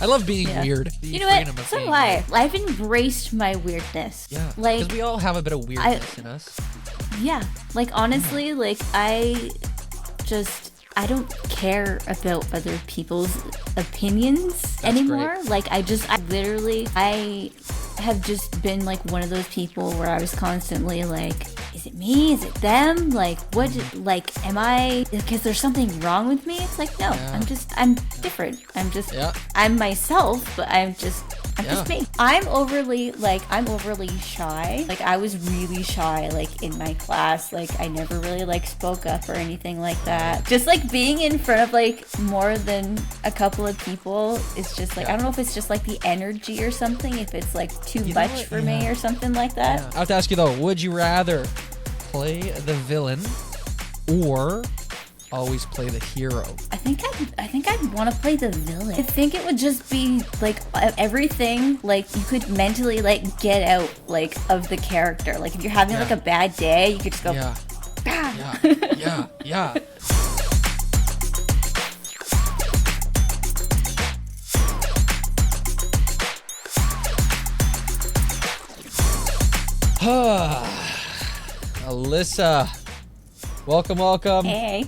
I love being weird. You know what? So do I. I've embraced my weirdness. Yeah, like because we all have a bit of weirdness in us. Yeah, like honestly, like I don't care about other people's opinions anymore. Great. Like I have just been like one of those people where I was constantly like, is it me? Is it them? Like what? Like am I? Because there's something wrong with me? It's like no, I'm different. I'm myself, but I'm just me. I'm overly shy. Like I was really shy, like in my class. Like I never really like spoke up or anything like that. Just like being in front of like more than a couple of people is just like I don't know if it's just like the energy or something. If it's like too much for me or something like that. I have to ask you though, would you rather play the villain or always play the hero? I think I'd want to play the villain. I think it would just be like everything like you could mentally like get out like of the character. Like if you're having like a bad day, you could just go yeah. Alyssa, welcome. Hey.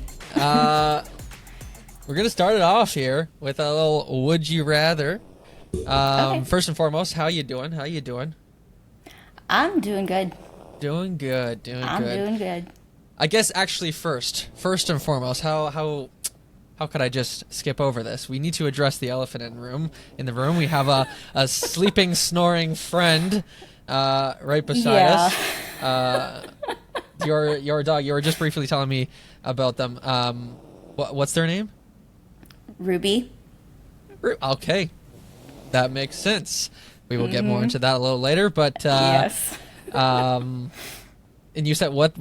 We're gonna start it off here with a little would you rather. Okay. First and foremost, how you doing? I'm doing good. Doing good. I'm doing good. I guess actually first and foremost, how could I just skip over this? We need to address the elephant in the room. We have a sleeping, snoring friend right beside us. Your dog. You were just briefly telling me about them. What's their name? Ruby. Okay, that makes sense. We will get more into that a little later, but yes. And you said what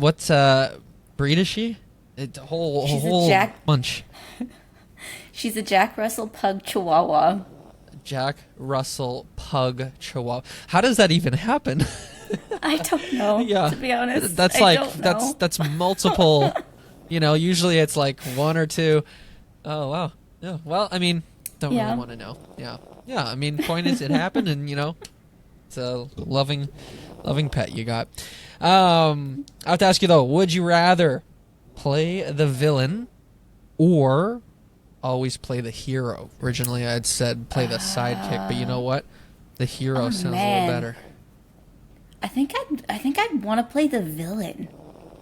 breed is she? She's a whole bunch. She's a Jack Russell Pug Chihuahua. Jack Russell Pug Chihuahua. How does that even happen? I don't know. To be honest, that's multiple. Usually it's like one or two. Oh wow. Yeah. Well, I mean, don't really want to know. Yeah. I mean, point is, it happened, and it's a loving pet you got. I have to ask you though, would you rather play the villain or always play the hero? Originally, I'd said play the sidekick, but you know what? The hero sounds a little better. I think I'd want to play the villain.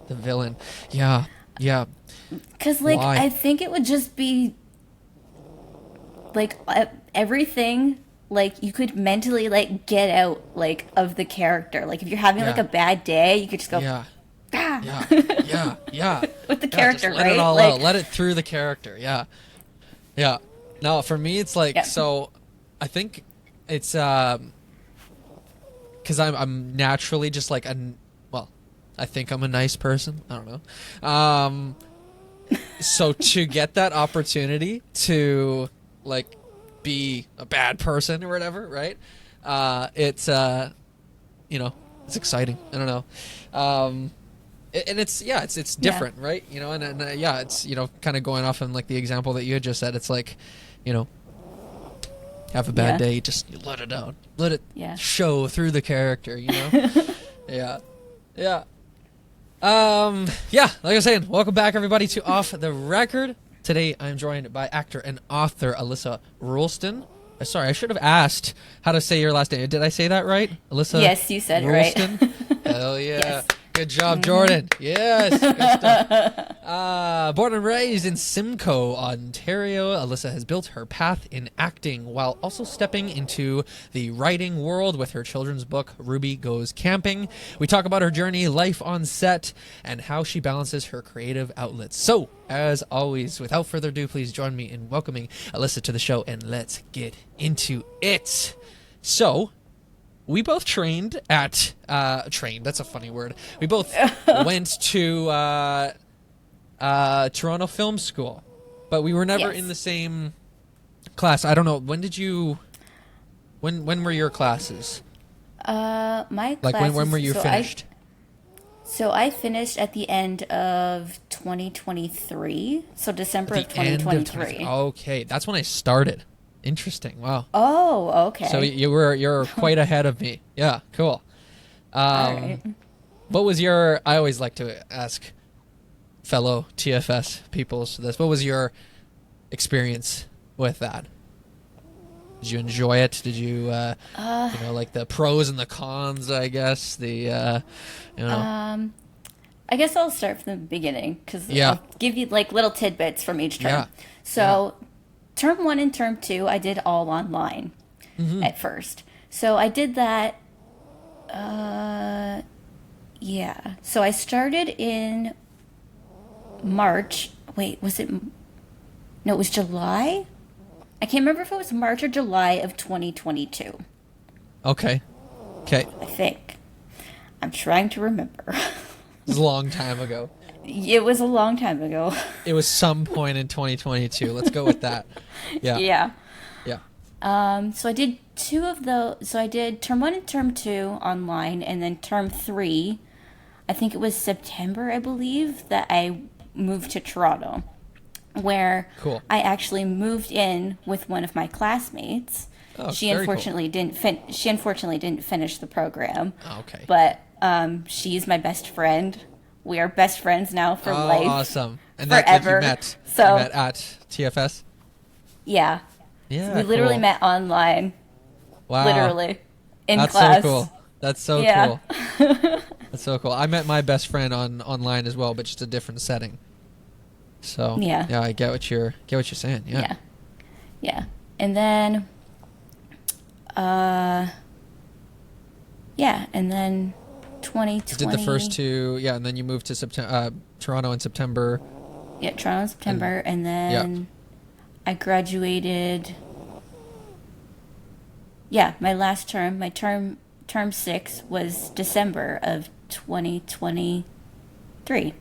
The villain, yeah. Because Why? I think it would just be like everything. Like you could mentally like get out like of the character. Like if you're having like a bad day, you could just go yeah. with the character, just let right? it all out. Let it through the character. Yeah. No, for me it's like so. I think it's because I'm naturally just like I think I'm a nice person. I don't know. So to get that opportunity to like be a bad person or whatever, right? It's it's exciting. I don't know. And it's different, right? And it's kind of going off on like the example that you had just said. It's like, have a bad day, just let it out, let it show through the character, Yeah. Like I was saying, welcome back everybody to Off the Record. Today I'm joined by actor and author Alyssa Roulston. Sorry, I should have asked how to say your last name. Did I say that right? Alyssa? Yes, you said Roulston? Right. Hell yeah. Yes. Good job, Jordan. Yes. Good stuff. Born and raised in Simcoe, Ontario, Alyssa has built her path in acting while also stepping into the writing world with her children's book, Ruby Goes Camping. We talk about her journey, life on set, and how she balances her creative outlets. So, as always, without further ado, please join me in welcoming Alyssa to the show, and let's get into it. So, we both trained at that's a funny word. We both went to Toronto Film School, but we were never in the same class. I don't know, when were your classes? My classes, like when were you finished? So I finished at the end of 2023, so December of 2023. Okay, that's when I started. Interesting. Wow. Oh, okay. So you're quite ahead of me. Yeah. Cool. All right. What was your? I always like to ask fellow TFS people this. What was your experience with that? Did you enjoy it? Did you, like the pros and the cons? I guess I guess I'll start from the beginning because Yeah. I'll give you like little tidbits from each term. Yeah. So, term 1 and term 2, I did all online at first. So I did that. Yeah. So I started in March. Wait, was it? No, it was July. I can't remember if it was March or July of 2022. Okay. Okay. I think. I'm trying to remember. It was a long time ago. It was a long time ago. It was some point in 2022. Let's go with that. Yeah. Yeah. Yeah. So I did two of those. So I did term 1 and term 2 online, and then term 3, I think it was September, I believe, that I moved to Toronto, where Cool. I actually moved in with one of my classmates. Oh, She very cool. unfortunately didn't finish the program. Oh, okay. But she's my best friend. We are best friends now for life. Awesome. And that's Forever. what you met. So- You met at TFS? Yeah. Yeah. We literally cool. met online. Wow. Literally. In That's class. so cool. That's so Yeah. cool. That's so cool. I met my best friend online as well, but just a different setting. So Yeah. I get what you're saying. Yeah. Yeah. Yeah. And then and then 2020. You did the first two, and then you moved to Toronto in September. Yeah, Toronto in September, and then I graduated. Yeah, my last term, term 6 was December of 2023.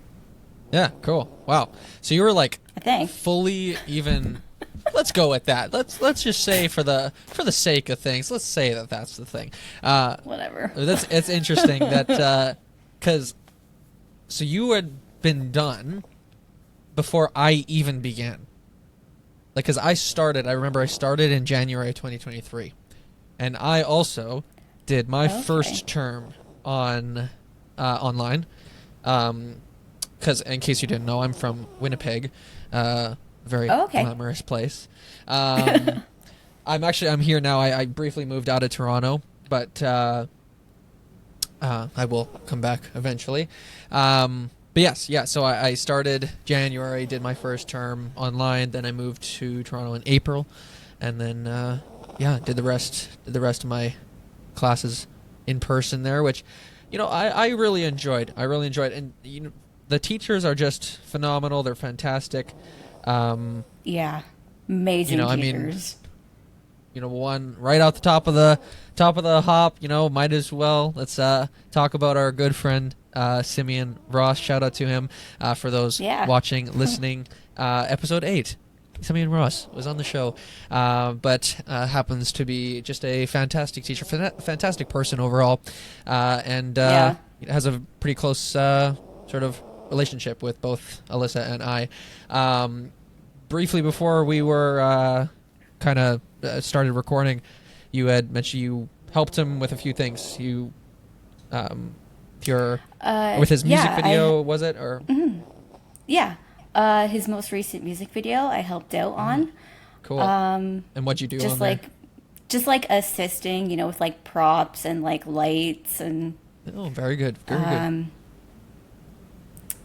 Yeah, cool. Wow. So you were like I think. fully even. Let's go with that. Let's just say for the sake of things, let's say that's the thing. Whatever. It's interesting that because so you had been done before I even began. Like, because I remember I started in January of 2023, and I also did my first term on online. Because in case you didn't know, I'm from Winnipeg, very glamorous place. I'm here now. I briefly moved out of Toronto, but I will come back eventually. But yes, so I started January, did my first term online, then I moved to Toronto in April, and then did the rest of my classes in person there, which I really enjoyed. And the teachers are just phenomenal. They're fantastic. Yeah, amazing teachers. One right out the top of the hop. Might as well let's talk about our good friend Simeon Ross. Shout out to him for those watching, listening. Episode 8. Simeon Ross was on the show, but happens to be just a fantastic teacher, fantastic person overall, and has a pretty close sort of relationship with both Alyssa and I. Briefly before we were kind of started recording, you had mentioned you helped him with a few things. You, with his music video, was it or? Mm-hmm. Yeah, his most recent music video I helped out on. Cool. And what'd you do just on like, there? Just like assisting, with like props and like lights and. Oh, very good. Very good.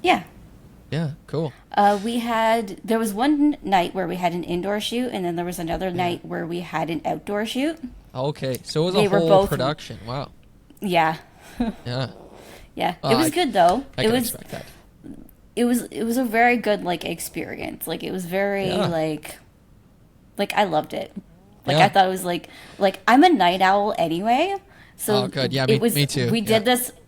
Yeah. Yeah, cool. There was one night where we had an indoor shoot, and then there was another night where we had an outdoor shoot. Okay, so it was a whole production. Wow. Yeah. Yeah. Yeah. It was good though. I can expect that. It was a very good experience. It was very like I loved it. I thought it was like I'm a night owl anyway. So good. Yeah, me too.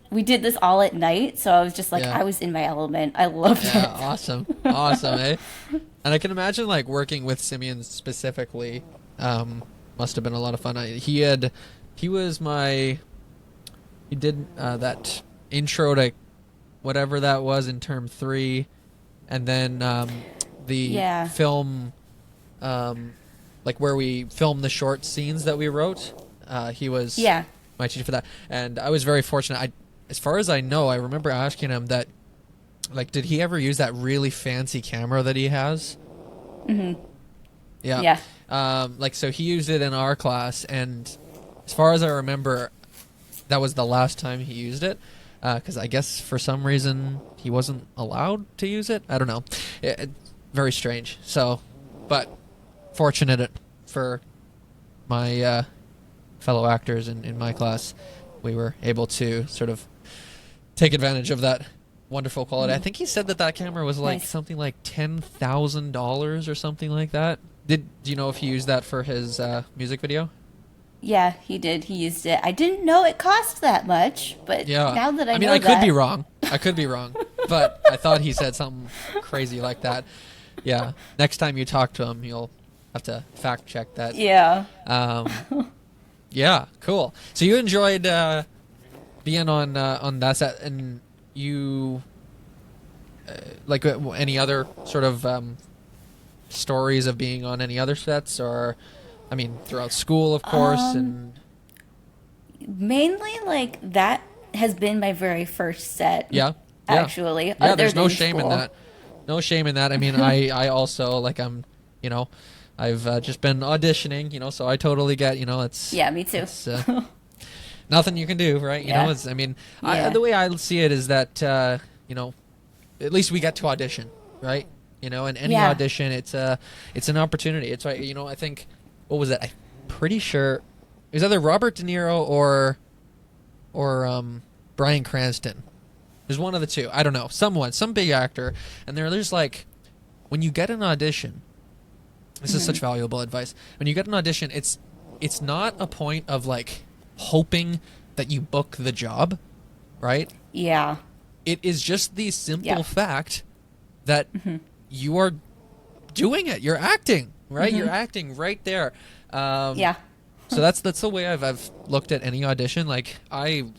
We did this all at night, so I was just I was in my element. I loved it. Awesome, eh? And I can imagine working with Simeon specifically must have been a lot of fun. He did that intro to whatever that was in term 3, and then the film. like where we filmed the short scenes that we wrote. He was my teacher for that, and I was very fortunate. As far as I know, I remember asking him that, like, did he ever use that really fancy camera that he has? Mm-hmm. Yeah. Like, so he used it in our class, and as far as I remember, that was the last time he used it, because I guess for some reason he wasn't allowed to use it. I don't know. Very strange. So, but fortunate for my fellow actors in my class, we were able to sort of take advantage of that wonderful quality. I think he said that camera was like something like $10,000 or something like that. Do you know if he used that for his music video? Yeah, he did. He used it. I didn't know it cost that much, but now that I know I could be wrong. I could be wrong, but I thought he said something crazy like that. Yeah. Next time you talk to him, you'll have to fact check that. Yeah. Yeah. Cool. So you enjoyed being on that set, and you like any other sort of stories of being on any other sets, or I mean throughout school, of course, and mainly like that has been my very first set. Actually, yeah. There's no shame in that. No shame in that. I mean, I also like I've just been auditioning, so I totally get, it's me too. It's, nothing you can do, right? You know, it's, I mean, the way I see it is that, at least we get to audition, right? And any audition, it's an opportunity. It's like, I think, what was it? I'm pretty sure it was either Robert De Niro or Bryan Cranston. There's one of the two. I don't know. Some big actor. And there's like, when you get an audition, this is such valuable advice. When you get an audition, it's not a point of like hoping that you book the job, right? Yeah. It is just the simple fact that you are doing it. You're acting, right? You're acting right there. So that's the way I've looked at any audition. Like, I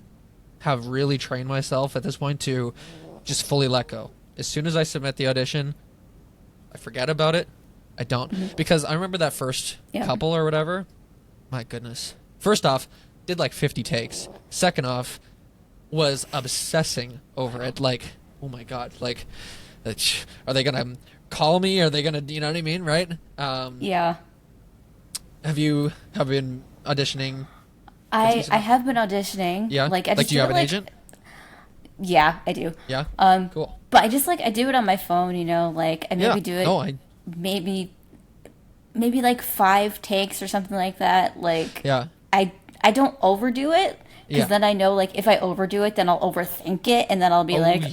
have really trained myself at this point to just fully let go. As soon as I submit the audition, I forget about it. I don't. Because I remember that first couple or whatever. My goodness. First off, did like 50 takes. Second off, was obsessing over it. Like, oh my God. Like, are they going to call me? Are they going to, you know what I mean? Right? Have you been auditioning? I have been auditioning. Yeah? Like, do you have an agent? Yeah, I do. Yeah? Cool. But I just, I do it on my phone, like, I maybe do it maybe like 5 takes or something like that. Like, I don't overdo it, because then I know, like, if I overdo it, then I'll overthink it, and then I'll be like,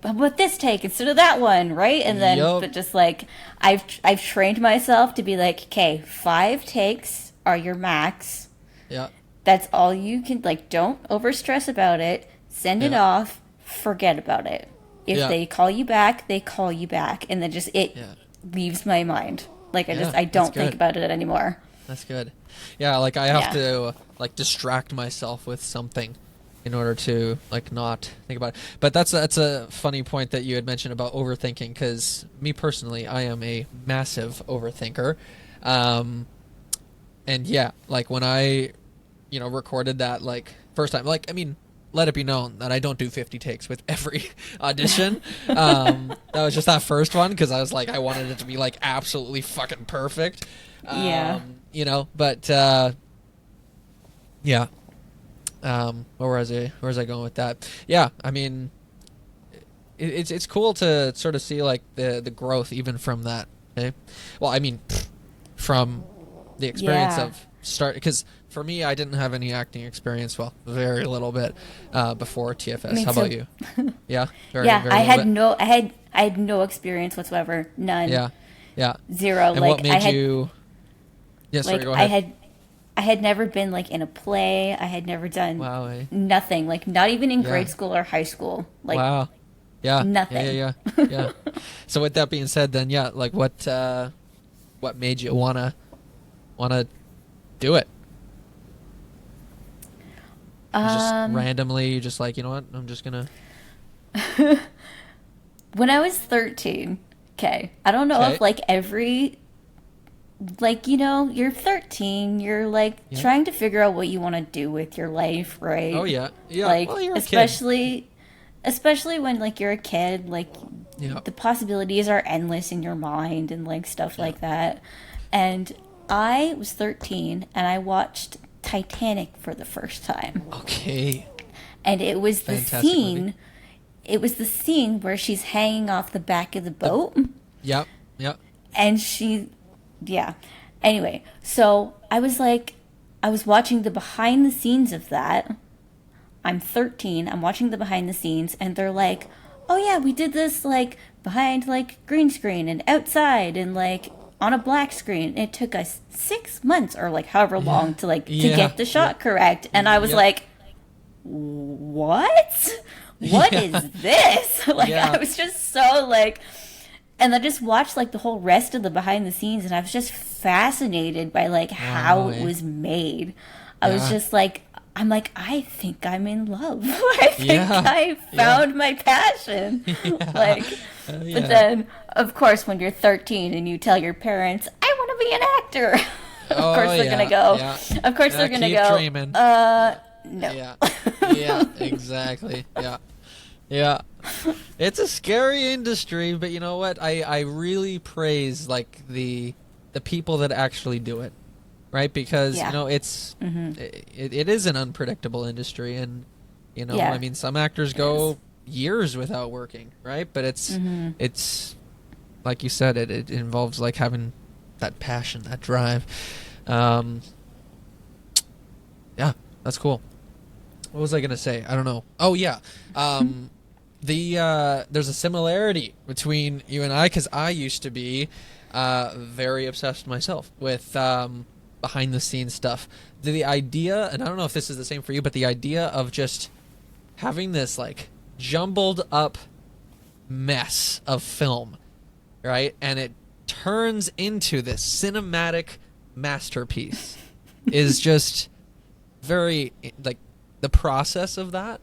but this take instead of that one, right? And then, but just like, I've trained myself to be like, okay, 5 takes are your max. Yeah. That's all you can, like, don't overstress about it. Send it off. Forget about it. If they call you back, they call you back. And then just, it leaves my mind. Like, I don't think about it anymore. That's good. Yeah, like, I have to, like, distract myself with something in order to, like, not think about it. But that's a funny point that you had mentioned about overthinking, because me personally, I am a massive overthinker. And yeah, like, when I, recorded that, like, first time, like, I mean, let it be known that I don't do 50 takes with every audition. That was just that first one, because I was like, I wanted it to be, like, absolutely fucking perfect. But, yeah. Where was I going with that? Yeah, I mean, it's cool to sort of see, like, the growth even from that. Okay? Well, I mean, from the experience of because for me, I didn't have any acting experience. Well, very little bit before TFS. How about you? Yeah, very I had no experience whatsoever. None. Yeah. Zero. And like, what made you? Yeah, sorry. Go ahead. I had never been, like, in a play. I had never done nothing. Like, not even in grade school or high school. Like, wow. Yeah. Nothing. Yeah. So with that being said, then like, what made you wanna do it? Just randomly, just like, you know what? I'm just gonna. When I was 13, I don't know if, like, every like, you're 13, you're like Yeah. trying to figure out what you want to do with your life, right? Oh yeah. Yeah. Like, Well, you're a kid. especially when like you're a kid, like Yeah. the possibilities are endless in your mind and like stuff Yeah. like that. And I was 13 and I watched Titanic for the first time. Okay. And it was the Fantastic movie. scene, where she's hanging off the back of the boat Yep. Yep. and yeah. Anyway, so I was like, I was watching the behind the scenes of that. I'm 13, I'm watching the behind the scenes, and they're like, oh yeah, we did this like behind like green screen and outside and like on a black screen. It took us 6 months or like however long to like to Yeah. get the shot correct. And I was Yep. like, what? What Yeah. is this? Like, Yeah. I was just so like, and I just watched like the whole rest of the behind the scenes, and I was just fascinated by like how it Wow. was made. I was Yeah. just like, I'm like, I think I'm in love. I think Yeah. I found my passion. Like, Yeah. but then, of course, when you're 13 and you tell your parents, I want to be an actor. Of Oh, course they're yeah, gonna go. yeah. Of course Yeah, they're gonna keep go. dreaming. No. Yeah. Yeah, exactly. Yeah. Yeah. It's a scary industry, but you know what? I really praise like the people that actually do it. Right? Because, Yeah. it's it is an unpredictable industry, and Yeah. I mean, some actors go years without working, right? But it's like you said, it involves like having that passion, that drive. Yeah, that's cool. What was I gonna say? I don't know. Oh yeah, there's a similarity between you and I, because I used to be very obsessed myself with behind the scenes stuff. The idea, and I don't know if this is the same for you, but the idea of just having this like jumbled up mess of film, right? And it turns into this cinematic masterpiece is just very like the process of that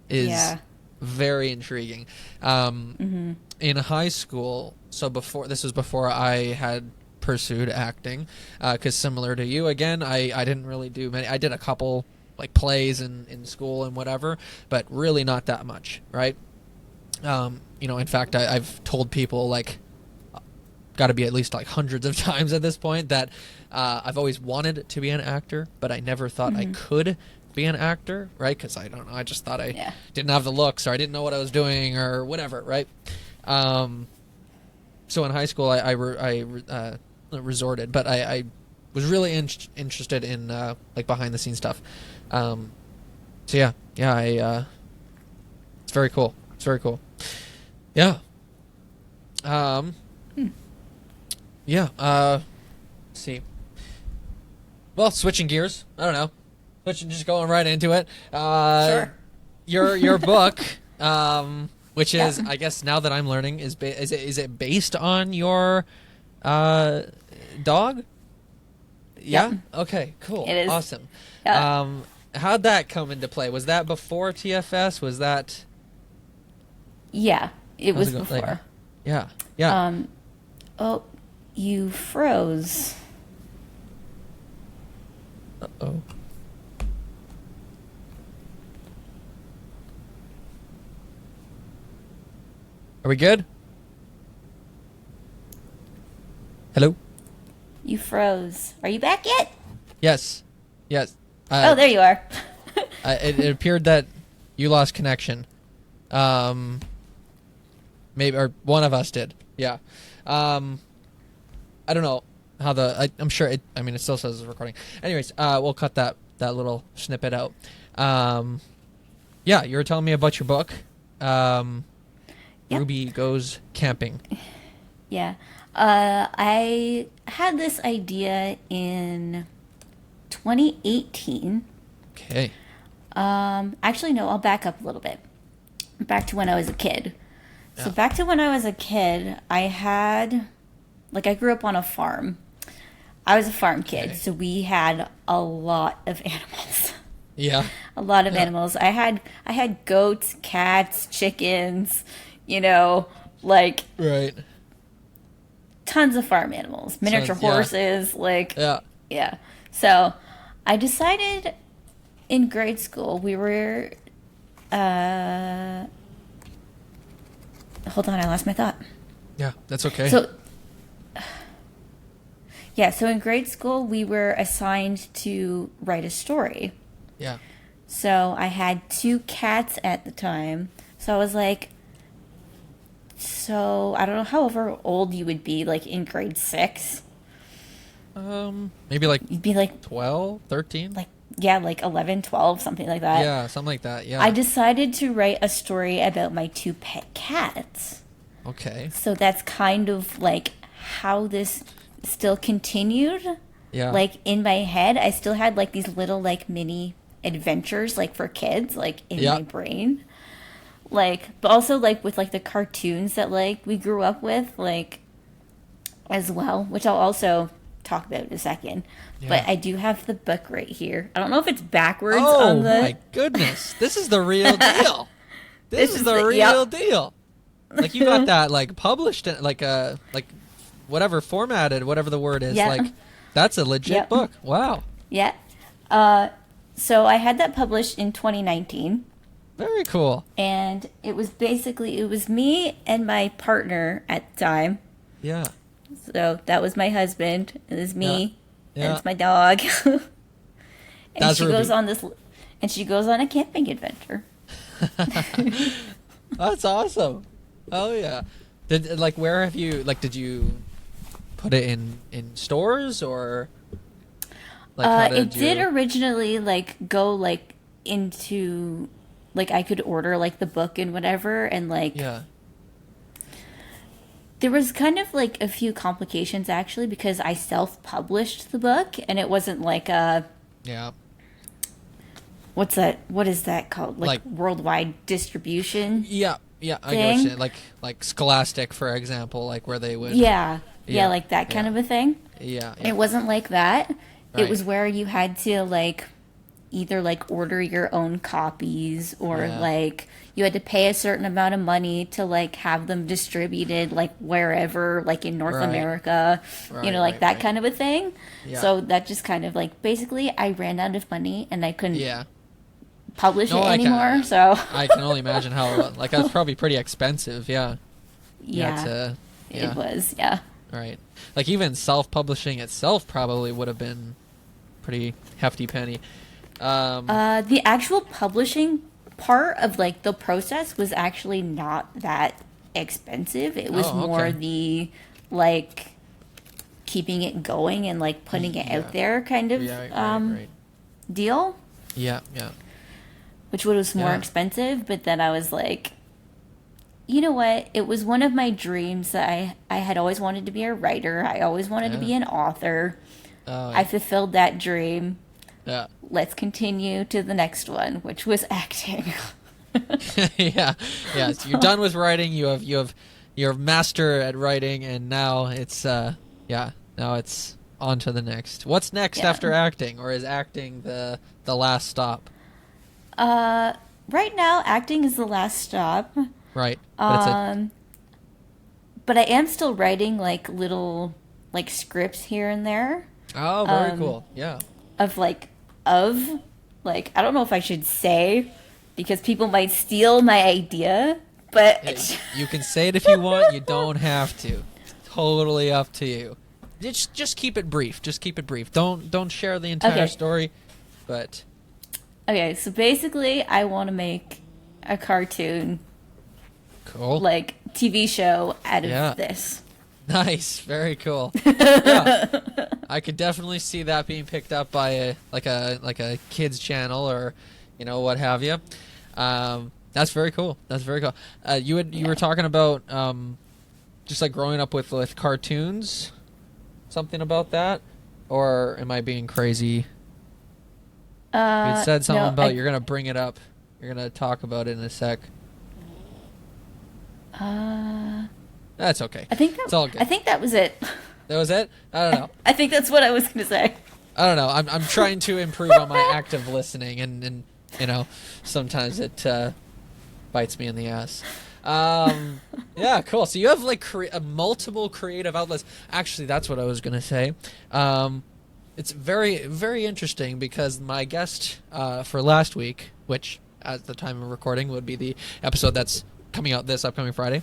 is Yeah. very intriguing. In high school, so this was before I had pursued acting, because similar to you, again, I didn't really do many. I did a couple like plays in school and whatever, but really not that much, right? In fact, I've told people like got to be at least like hundreds of times at this point that I've always wanted to be an actor, but I never thought I could be an actor, right? Because I don't know, I just thought I didn't have the looks, or I didn't know what I was doing, or whatever, right? So in high school, I resorted, but I was really interested in like behind the scenes stuff. So it's very cool. It's very cool. Yeah. Yeah. Let's see. Well, switching gears. I don't know. Just going right into it. Sure. Your book, which is, I guess now that I'm learning, is it based on your dog? Yeah. Okay. Cool. It is. Awesome. Yeah. How'd that come into play? Was that before TFS? Was that? Yeah, it was How's it go- before. like- yeah. Yeah. Oh, you froze. Uh-oh. Are we good? Hello? You froze. Are you back yet? Yes. Yes. Oh, there you are. It appeared that you lost connection. Maybe, or one of us did. Yeah. I don't know how I'm sure it. I mean, it still says it's recording. Anyways, we'll cut that little snippet out. Yeah, you were telling me about your book. Yep. Ruby Goes Camping. Yeah. I had this idea in 2018. Okay. Actually, no, I'll back up a little bit. Back to when I was a kid. So Yeah. back to when I was a kid, I grew up on a farm. I was a farm kid, Okay. so we had a lot of animals. Yeah. A lot of Yeah. animals. I had goats, cats, chickens, like Right. tons of farm animals, miniature horses, like, yeah. So I decided in grade school, we were, hold on, I lost my thought. Yeah, that's okay. So, so in grade school, we were assigned to write a story. Yeah. So I had 2 cats at the time. So I was like, I don't know, however old you would be, like in grade 6. Maybe like you'd be like 12, 13? Like, yeah, like 11, 12, something like that. Yeah, something like that, yeah. I decided to write a story about my 2 pet cats. Okay. So that's kind of like how this still continued. Yeah. Like in my head, I still had like these little like mini adventures like for kids, like in my brain. Like, but also like with like the cartoons that like we grew up with, like as well, which I'll also talk about in a second. Yeah. But I do have the book right here. I don't know if it's backwards on the... Oh my goodness. This is the real deal. This is the real deal. Like you got that like published in like whatever formatted, whatever the word is. Like that's a legit book. Wow. Yeah. So I had that published in 2019. Very cool. And it was me and my partner at the time. Yeah. So that was my husband. It was me. And it's my dog. And that's she goes on a camping adventure. That's awesome. Oh yeah. Did you put it in stores or like it did originally like go like into like I could order like the book and whatever, and like there was kind of like a few complications actually because I self-published the book and it wasn't like a what is that called, like worldwide distribution I get what you're saying. Like Scholastic, for example, like where they would like that kind of a thing. It wasn't like that. It was where you had to like either like order your own copies or like you had to pay a certain amount of money to like have them distributed like wherever, like in North America, that kind of a thing. So that just kind of like basically I ran out of money and I couldn't publish it anymore. So I can only imagine how like that's probably pretty expensive. It was. Right. Like even self-publishing itself probably would have been pretty hefty penny. The actual publishing part of like the process was actually not that expensive. It was more the like keeping it going and like putting it out there kind of deal. Yeah. Which was more expensive, but then I was like, you know what? It was one of my dreams that I had always wanted to be a writer. I always wanted to be an author. I fulfilled that dream. Yeah. Let's continue to the next one, which was acting. Yeah. So you're done with writing. You're master at writing, and now it's now it's on to the next. What's next after acting, or is acting the last stop? Right now, acting is the last stop. Right. But I am still writing like little like scripts here and there. Oh, very cool. Yeah. Of I don't know if I should say because people might steal my idea, but you can say it if you want. You don't have to. It's totally up to you. Just keep it brief. Don't share the entire story, but. Okay, so basically, I want to make a cartoon, like TV show out of this. Nice, very cool. Yeah. I could definitely see that being picked up by a kids channel or, what have you. That's very cool. You were talking about just like growing up with cartoons, something about that, or am I being crazy? You said something about you're gonna bring it up. You're gonna talk about it in a sec. That's okay. It's all good. I think that was it. That was it? I don't know. I think that's what I was gonna say. I don't know. I'm trying to improve on my active listening, and sometimes it bites me in the ass. Yeah, cool. So you have like multiple creative outlets. Actually, that's what I was gonna say. It's very, very interesting because my guest for last week, which at the time of recording would be the episode that's coming out this upcoming Friday,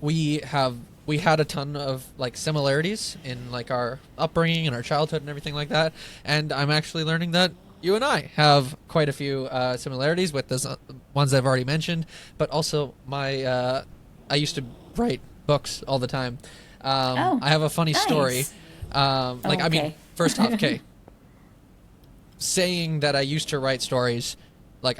we had a ton of like similarities in like our upbringing and our childhood and everything like that. And I'm actually learning that you and I have quite a few similarities with those ones I've already mentioned, but also I used to write books all the time. I have a funny story. I mean, first off, okay, saying that I used to write stories, like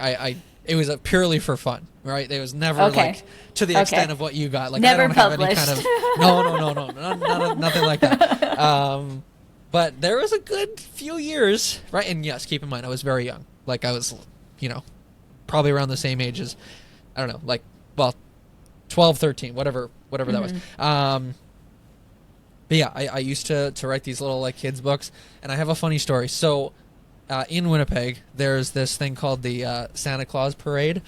it was purely for fun, right? It was never like to the extent of what you got. Like never I don't published. have any kind of no, nothing like that. But there was a good few years, right? And yes, keep in mind I was very young. Like I was, probably around the same age as, I don't know, like 12, 13, whatever that was. But yeah, I used to write these little like kids books, and I have a funny story. So in Winnipeg, there's this thing called the Santa Claus Parade.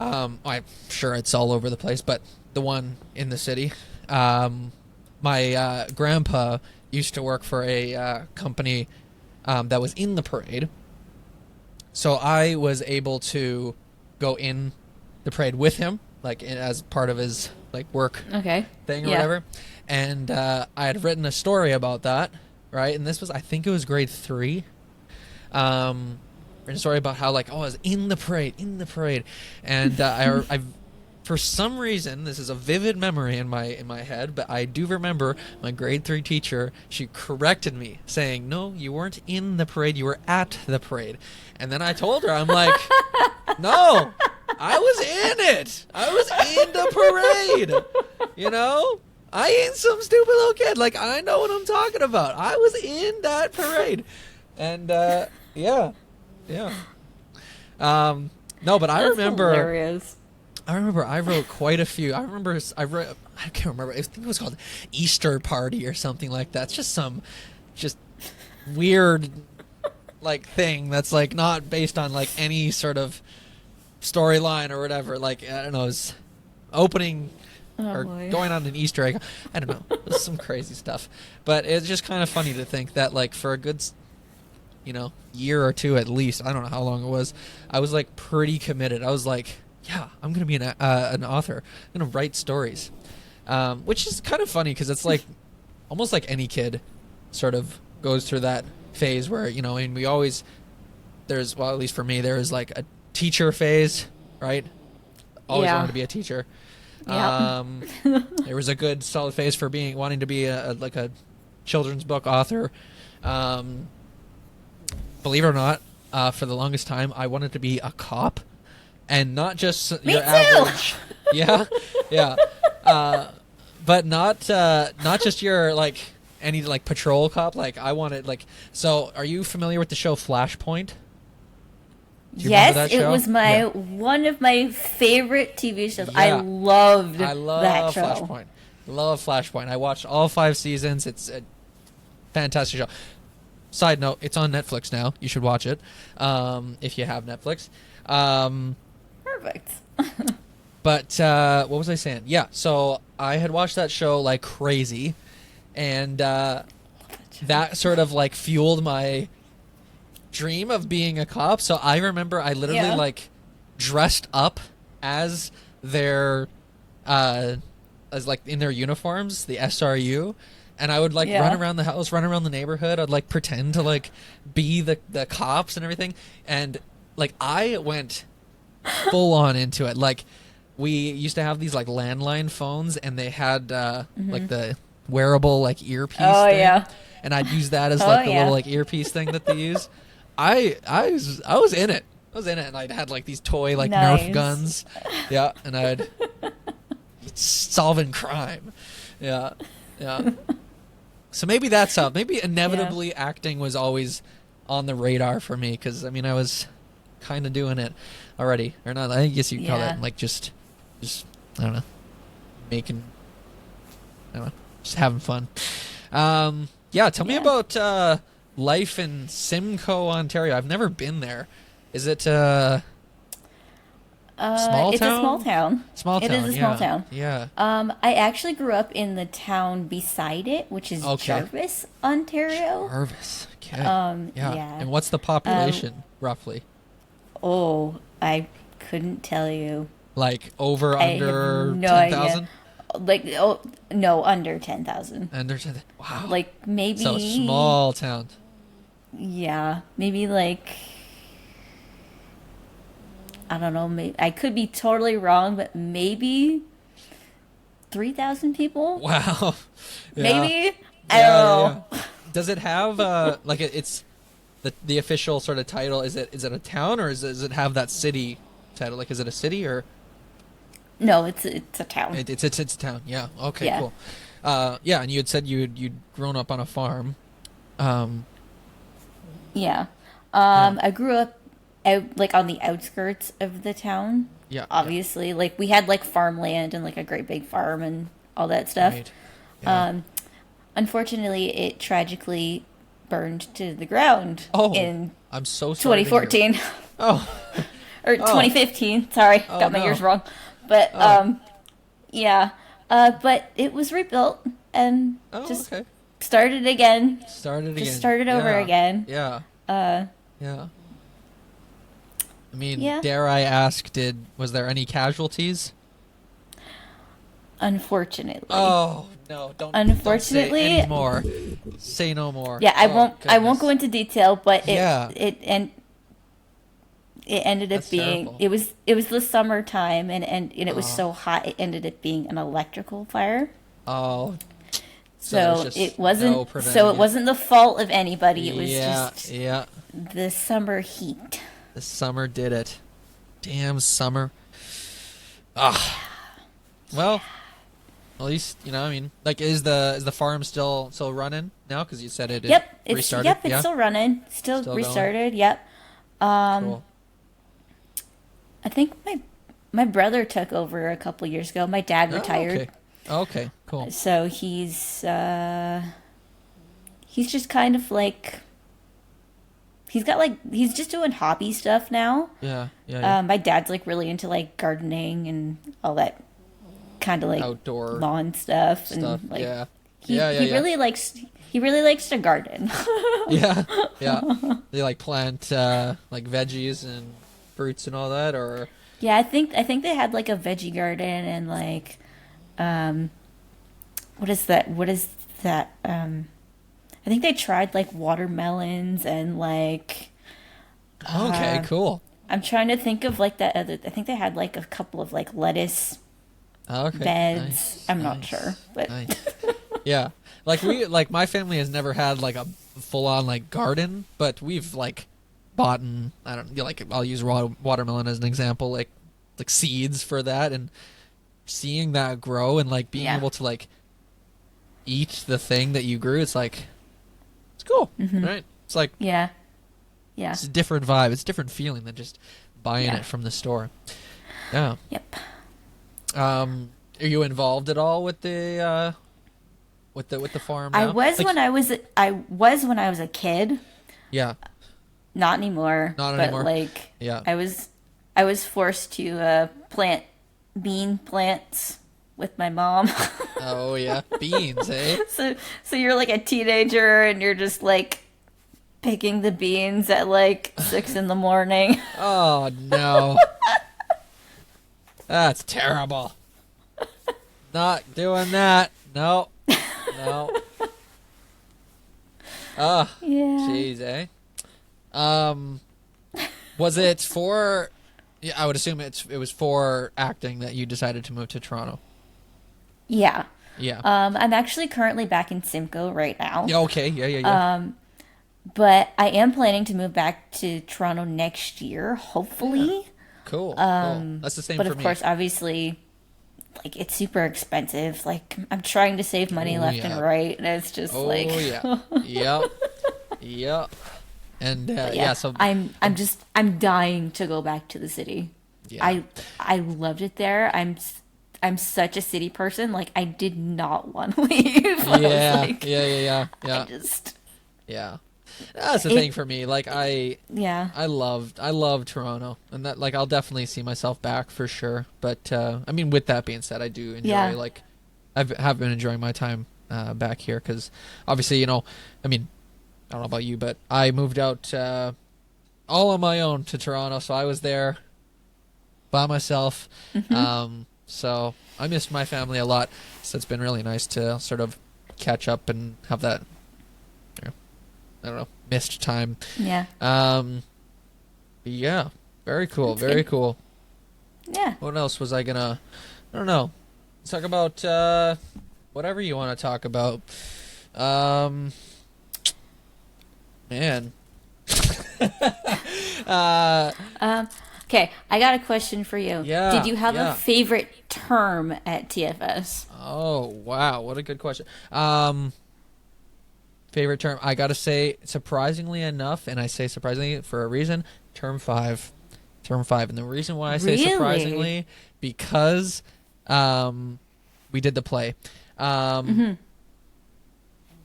I'm sure it's all over the place, but the one in the city. My grandpa used to work for a company that was in the parade. So I was able to go in the parade with him, like as part of his like work thing or whatever. And I had written a story about that, right? And this was, I think it was grade 3. Written a story about how like, I was in the parade. And I for some reason, this is a vivid memory in my head, but I do remember my grade 3 teacher, she corrected me saying, no, you weren't in the parade, you were at the parade. And then I told her, I'm like, no, I was in it. I was in the parade. I ain't some stupid little kid. Like, I know what I'm talking about. I was in that parade. And, yeah. No, but I remember... hilarious. I remember I wrote quite a few. I can't remember. I think it was called Easter Party or something like that. It's just some weird like thing that's like not based on like any sort of storyline or whatever. Like, I don't know, it's opening going on an Easter egg. I don't know. It was some crazy stuff. But it's just kind of funny to think that like for a good year or two at least, I don't know how long it was, I was like pretty committed. I was like, yeah, I'm going to be an author. I'm going to write stories. Which is kind of funny because it's like almost like any kid sort of goes through that phase where, and we always, at least for me, there is like a teacher phase, right? Always wanted to be a teacher. Yeah. There was a good solid phase for wanting to be a children's book author. Believe it or not, for the longest time, I wanted to be a cop. And not just your average, yeah, but not just your like any like patrol cop. Like I wanted like. So, are you familiar with the show Flashpoint? Yes, it was one of my favorite TV shows. Yeah. I love that show. Flashpoint. Love Flashpoint. I watched all 5 seasons. It's a fantastic show. Side note: it's on Netflix now. You should watch it if you have Netflix. Perfect. But what was I saying? Yeah, so I had watched that show like crazy, and that sort of like fueled my dream of being a cop. So I remember I literally like dressed up as their as like in their uniforms, the SRU, and I would like run around the house, run around the neighborhood. I'd like pretend to like be the cops and everything, and like I went full on into it. Like we used to have these like landline phones, and they had like the wearable like earpiece thing. And I'd use that as like the little like earpiece thing that they use. I was in it. And I had like these toy like Nerf guns. Yeah, and I'd solving crime. Yeah. So maybe that's how. Maybe inevitably acting was always on the radar for me, because I mean I was kind of doing it already, or not. I guess you'd call that like just I don't know, just having fun. Tell me about life in Simcoe, Ontario. I've never been there. Is it Small It's town? a small town. Small It town, is a yeah. small town. Yeah. I actually grew up in the town beside it, which is Okay. Jarvis, Ontario. Jarvis. Okay. Yeah. Yeah. And what's the population, roughly? Oh, I couldn't tell you. Like over, I have under no 10,000? idea. Like, oh, no, under 10,000. Under 10,000. Wow. Like, maybe. So small town. Yeah, maybe like. I don't know. Maybe I could be totally wrong, but maybe 3,000 people. Wow. Yeah. Maybe I don't know. Yeah. Does it have like it's the official sort of title? Is it a town, or does it have that city title? Like, is it a city, or No, it's a town. it's a town? Yeah. Okay. Yeah. Cool. Yeah. And you had said you'd grown up on a farm. Yeah. I grew up out like on the outskirts of the town. Yeah. Obviously, like we had like farmland and like a great big farm and all that stuff. Right. Yeah. Unfortunately, it tragically burned to the ground Oh, in I'm so sorry. 2014 Oh. or 2015. Sorry, Oh, got my no. years wrong. But Oh. yeah. But it was rebuilt and Oh. just Okay. started again. Started again. Just started over Yeah. again. Yeah. Yeah. I mean, Yeah. dare I ask, was there any casualties? Unfortunately. Oh no! Don't Unfortunately- say any more. Say no more. Yeah, I Oh, won't. I won't goodness. go into detail, but Yeah. it ended up That's being terrible. it was the summertime and it was Oh. so hot it ended up being an electrical fire. Oh. So there's just it wasn't no preventing so it wasn't the fault of anybody. It was yeah, just yeah. the summer heat. The summer did it. Damn summer. Ah. Well, at least I mean, like, is the farm still running now? Because you said it. Yep, it's restarted. yep, it's Yeah? still running, still Still restarted. Yep. Cool. I think my brother took over a couple years ago. My dad retired. Okay. Cool. So he's just kind of like he's just doing hobby stuff now. Yeah. Yeah. My dad's like really into like gardening and all that kind of like Outdoor lawn stuff and like yeah. he Yeah. really likes to garden. Yeah. Yeah. They like plant like veggies and fruits and all that, or Yeah, I think they had like a veggie garden and like what is that I think they tried like watermelons and like okay, cool. I'm trying to think of like that other I think they had like a couple of like lettuce Okay, beds. nice, I'm not nice, sure, but nice. Yeah, like my family has never had like a full on like garden, but we've like bought I don't like I'll use watermelon as an example, like seeds for that, and seeing that grow and like being Yeah. able to like eat the thing that you grew, it's like it's cool, right? It's like yeah. it's a different vibe, it's a different feeling than just buying Yeah. it from the store. Yeah. Yep. Are you involved at all with the farm now? I was Like, when I was a kid. yeah. Not anymore. Not but anymore. like Yeah. I was forced to plant bean plants with my mom. Oh yeah, beans, eh? So you're like a teenager and you're just like picking the beans at like 6 in the morning. Oh no, that's terrible. Not doing that. No, no. Oh, Yeah. jeez, eh? Was it for? Yeah, I would assume it was for acting that you decided to move to Toronto. Yeah. Yeah. I'm actually currently back in Simcoe right now. Yeah. Okay. Yeah. But I am planning to move back to Toronto next year, hopefully. Cool. Cool. That's the same But for of me. course, obviously, like it's super expensive. Like I'm trying to save money left yeah. and right, and it's just Oh like yeah. Yep. Yep. And yeah. So I'm dying to go back to the city. yeah. I loved it there. I'm such a city person. Like I did not want to leave. I was Yeah. like, Yeah. I just Yeah. that's the thing for me. Like Yeah. I love Toronto, and that like I'll definitely see myself back for sure. But I mean, with that being said, I do enjoy like have been enjoying my time back here because obviously, you know, I mean, I don't know about you, but I moved out all on my own to Toronto, so I was there by myself. So I missed my family a lot. So it's been really nice to sort of catch up and have that, you know, I don't know, missed time. Yeah. Yeah. Very cool. That's Very good. cool. Yeah. What else was I gonna? I don't know. Let's talk about whatever you want to talk about. Man. Okay, I got a question for you. Yeah, Did you have yeah. a favorite term at TFS? Oh wow, what a good question. Favorite term? I gotta say, surprisingly enough, and I say surprisingly for a reason. Term 5, term 5, and the reason why I say Really? surprisingly because we did the play, and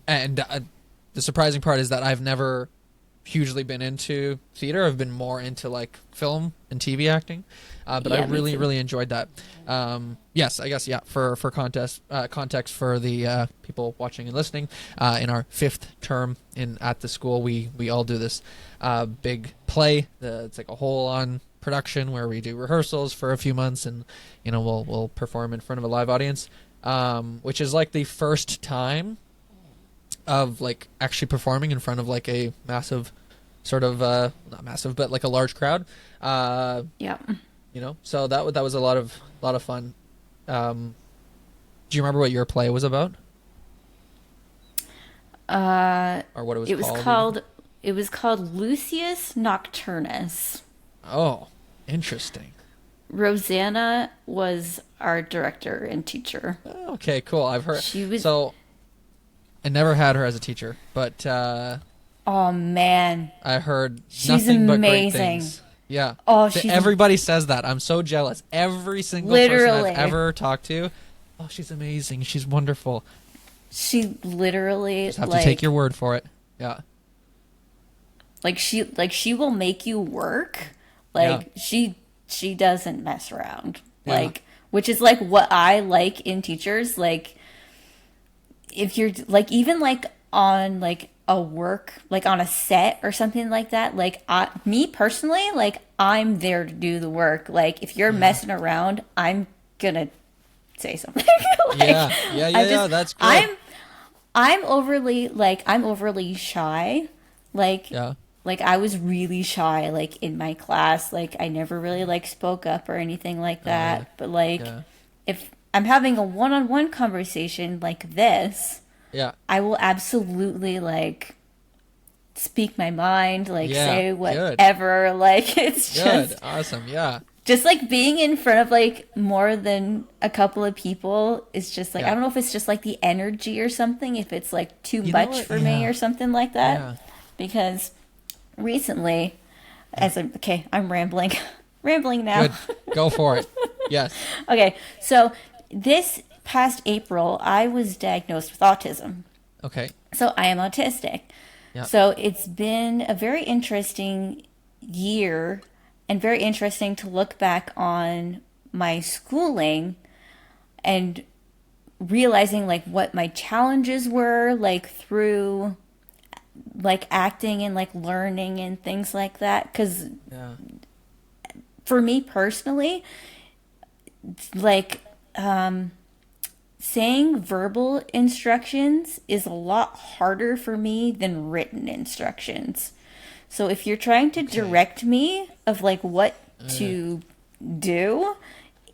the surprising part is that I've never hugely been into theater. I've been more into like film and TV acting, but I Yeah, me too. really enjoyed that. Yes, I guess for context for the people watching and listening, in our 5th term at the school, we all do this big play. It's like a whole on production where we do rehearsals for a few months, and you know we'll perform in front of a live audience, which is like the first time of like actually performing in front of like a massive sort of not massive but like a large crowd, Yeah. you know, so that was a lot of fun. Do you remember what your play was about, or what it was It was called even? called Lucius Nocturnus. Oh, interesting. Rosanna was our director and teacher. Oh, okay, cool. I've heard. She was So I never had her as a teacher, but Oh man. I heard She's nothing but great amazing. things. Yeah. Oh, she's Everybody says that. I'm so jealous. Every single person literally. I've ever talked to, oh, she's amazing. She's wonderful. She literally Just have to take your word for it. Yeah. she will make you work. Like she doesn't mess around. Yeah. Like, which is like what I like in teachers. Like, if you're like even like on like a work, like on a set or something like that, like me personally, like I'm there to do the work. Like if you're messing around, I'm gonna say something. Like, Yeah. That's good. I'm overly shy. Like Yeah. like I was really shy like in my class. Like I never really like spoke up or anything like that. But like Yeah. if I'm having a one-on-one conversation like this, Yeah. I will absolutely like speak my mind, like Yeah, say good. whatever. Like it's Good. just Awesome. Yeah. like being in front of like more than a couple of people is just like Yeah. I don't know if it's just like the energy or something, if it's like too You know much what? for me Yeah. or something like that. Yeah. Because recently, I'm rambling, rambling now. Good. Go for it. Yes. Okay, so this past April, I was diagnosed with autism. Okay. So I am autistic. Yeah. So it's been a very interesting year and very interesting to look back on my schooling and realizing like what my challenges were like through like acting and like learning and things like that, because Yeah. for me personally, like saying verbal instructions is a lot harder for me than written instructions. So if you're trying to direct me of like what to do,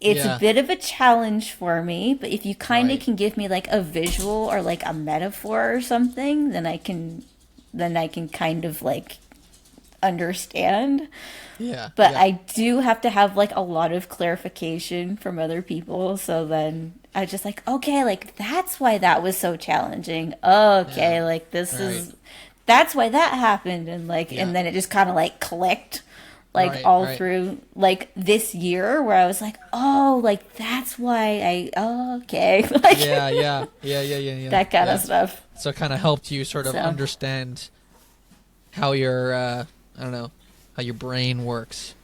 it's Yeah. a bit of a challenge for me. But if you kind of Right. can give me like a visual or like a metaphor or something, then I can kind of like understand. Yeah. But yeah. I do have to have like a lot of clarification from other people. So then I just like, okay, like that's why that was so challenging. Okay, Yeah. like this Right. is that's why that happened, and like Yeah. and then it just kind of like clicked like Right, all right. through like this year where I was like, oh, like that's why okay. Like Yeah. that kind Yeah. of stuff. So it kind of helped you sort of So. understand how your I don't know, how your brain works,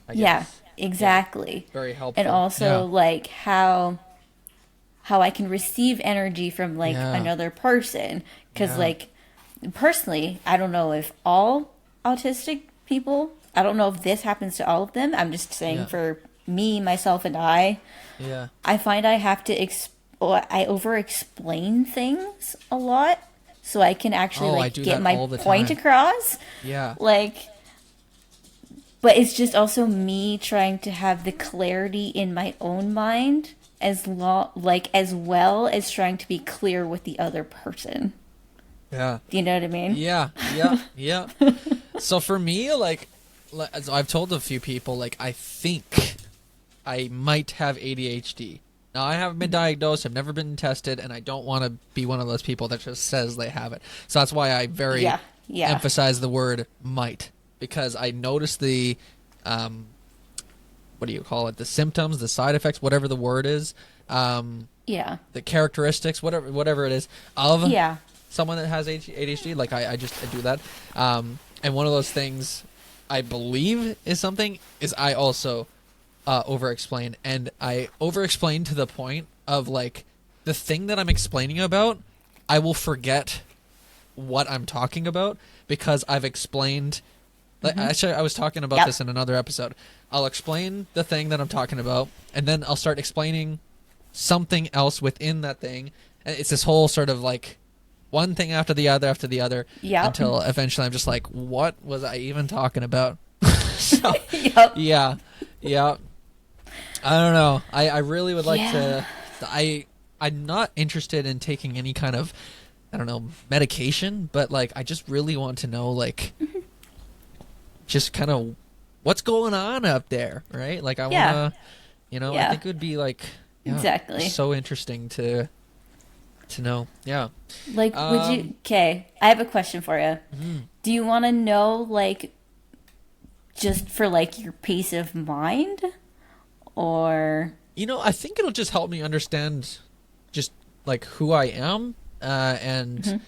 I Yeah, guess. Yeah, exactly. very And helpful. also Yeah, like how I can receive energy from like yeah, another person. Because yeah, like personally, I don't know if all autistic people, I don't know if this happens to all of them. I'm just saying yeah, for me, myself, and yeah. I find I have to or I over explain things a lot so I can actually Oh, I like do get that my all the point time. across. Yeah, Like, but it's just also me trying to have the clarity in my own mind as well as trying to be clear with the other person. yeah, Do you know what I mean? yeah, yeah, yeah. So for me, like, as I've told a few people, like, I think I might have ADHD. Now, I haven't been diagnosed, I've never been tested, and I don't want to be one of those people that just says they have it. So that's why I very Yeah, yeah, emphasize the word might, because I notice the, um, what do you call it? The symptoms, the side effects, whatever the word is, yeah, the characteristics, whatever it is, of yeah. someone that has ADHD. Like I do that. And one of those things I believe is something is I also over explain, and I over explain to the point of like the thing that I'm explaining about, I will forget what I'm talking about because I've explained. Like, actually, I was talking about Yep. this in another episode. I'll explain the thing that I'm talking about, and then I'll start explaining something else within that thing. And it's this whole sort of like one thing after the other, Yep. until eventually I'm just like, what was I even talking about? So, Yep. yeah, yeah. I don't know. I really would like Yeah. to. I'm not interested in taking any kind of, I don't know, medication, but like I just really want to know like just kind of what's going on up there, right? Like I want Yeah. to, I Yeah. think it would be like, yeah, Exactly. so interesting to know. Yeah. Like, would you? Okay, I have a question for you. Do you want to know, like, just for like your peace of mind, or I think it'll just help me understand just like who I am, and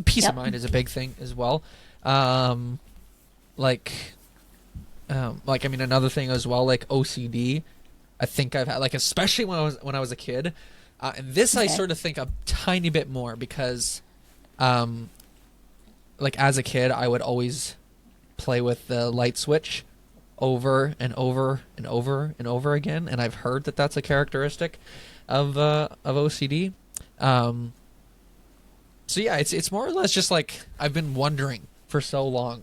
peace of Yep. mind is a big thing as well. Um, like, like I mean, another thing as well, like OCD. I think I've had like, especially when I was a kid, and this I Okay. sort of think a tiny bit more because, like as a kid, I would always play with the light switch over and over again, and I've heard that that's a characteristic of OCD. Um, so yeah, it's more or less just like I've been wondering for so long,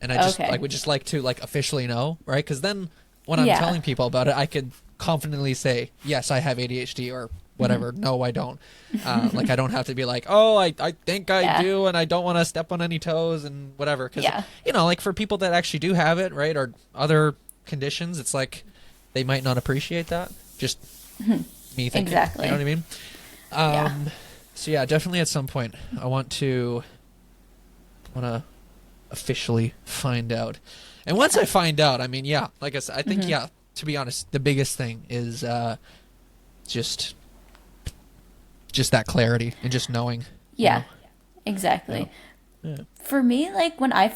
and I just Okay. like would just like to like officially know, right? Because then when I'm Yeah. telling people about it, I could confidently say yes, I have ADHD or whatever. No, I don't. Like I don't have to be like, oh, I think I Yeah. do, and I don't want to step on any toes and whatever. Because Yeah. like for people that actually do have it, right, or other conditions, it's like they might not appreciate that. Just me thinking. Exactly. You know what I mean? Yeah. So yeah, definitely at some point I want to officially find out. And once I find out, I mean, yeah, like I said, I think yeah, to be honest, the biggest thing is just that clarity and just knowing. Yeah. know? Exactly. Yeah. For me, like when I